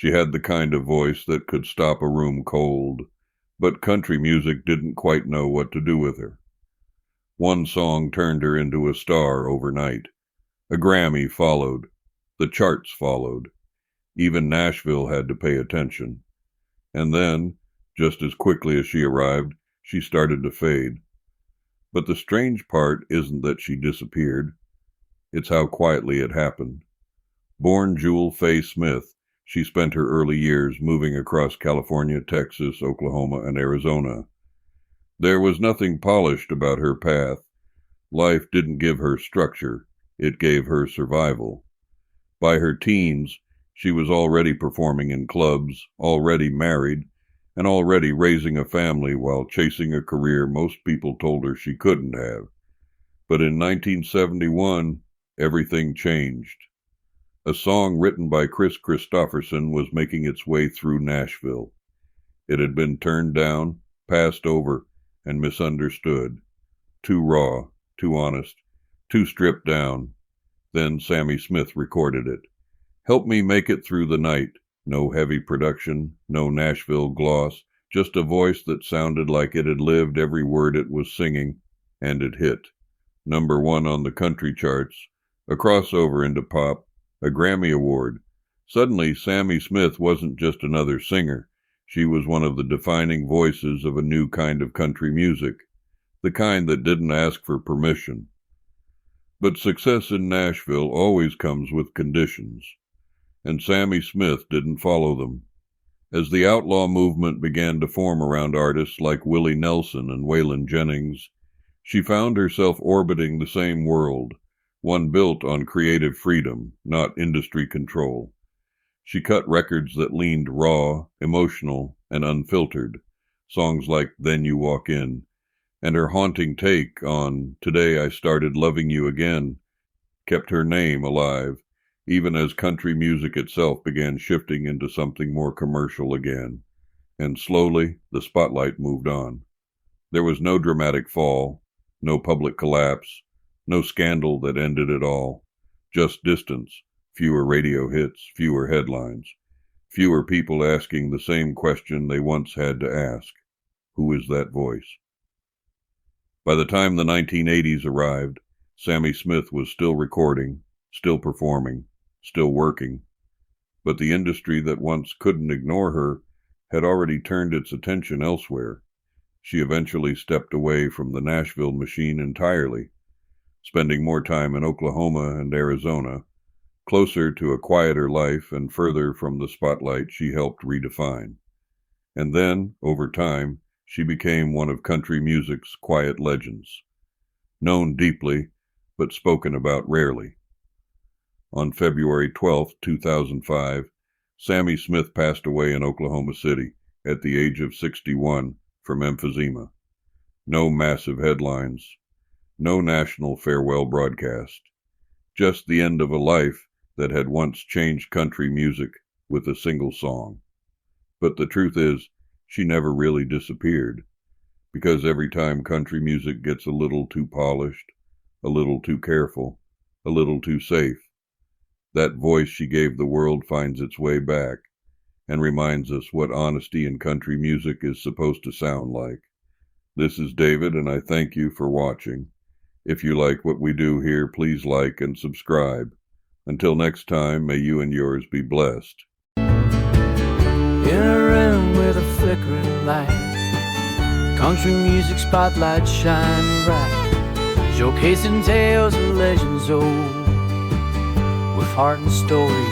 She had the kind of voice that could stop a room cold, but country music didn't quite know what to do with her. One song turned her into a star overnight. A Grammy followed. The charts followed. Even Nashville had to pay attention. And then, just as quickly as she arrived, she started to fade. But the strange part isn't that she disappeared. It's how quietly it happened. Born Jewel Faye Smith, she spent her early years moving across California, Texas, Oklahoma, and Arizona. There was nothing polished about her path. Life didn't give her structure. It gave her survival. By her teens, she was already performing in clubs, already married, and already raising a family while chasing a career most people told her she couldn't have. But in 1971, everything changed. A song written by Chris Christopherson was making its way through Nashville. It had been turned down, passed over, and misunderstood. Too raw, too honest, too stripped down. Then Sammi Smith recorded it. Help me make it through the night. No heavy production, no Nashville gloss, just a voice that sounded like it had lived every word it was singing, and it hit. #1 on the country charts, a crossover into pop, a Grammy Award. Suddenly, Sammi Smith wasn't just another singer. She was one of the defining voices of a new kind of country music, the kind that didn't ask for permission. But success in Nashville always comes with conditions, and Sammi Smith didn't follow them. As the outlaw movement began to form around artists like Willie Nelson and Waylon Jennings, she found herself orbiting the same world, one built on creative freedom, not industry control. She cut records that leaned raw, emotional, and unfiltered, songs like Then You Walk In, and her haunting take on Today I Started Loving You Again kept her name alive, even as country music itself began shifting into something more commercial again. And slowly, the spotlight moved on. There was no dramatic fall, no public collapse, no scandal that ended it all. Just distance, fewer radio hits, fewer headlines, fewer people asking the same question they once had to ask. Who is that voice? By the time the 1980s arrived, Sammi Smith was still recording, still performing, still working. But the industry that once couldn't ignore her had already turned its attention elsewhere. She eventually stepped away from the Nashville machine entirely, spending more time in Oklahoma and Arizona, closer to a quieter life and further from the spotlight she helped redefine. And then, over time, she became one of country music's quiet legends, known deeply, but spoken about rarely. On February 12, 2005, Sammi Smith passed away in Oklahoma City at the age of 61 from emphysema. No massive headlines, no national farewell broadcast, just the end of a life that had once changed country music with a single song. But the truth is, she never really disappeared, because every time country music gets a little too polished, a little too careful, a little too safe, that voice she gave the world finds its way back and reminds us what honesty in country music is supposed to sound like. This is David, and I thank you for watching. If you like what we do here, please like and subscribe. Until next time, may you and yours be blessed. In a room with a flickering light, country music spotlight shining bright, showcasing tales of legends old, with heart and story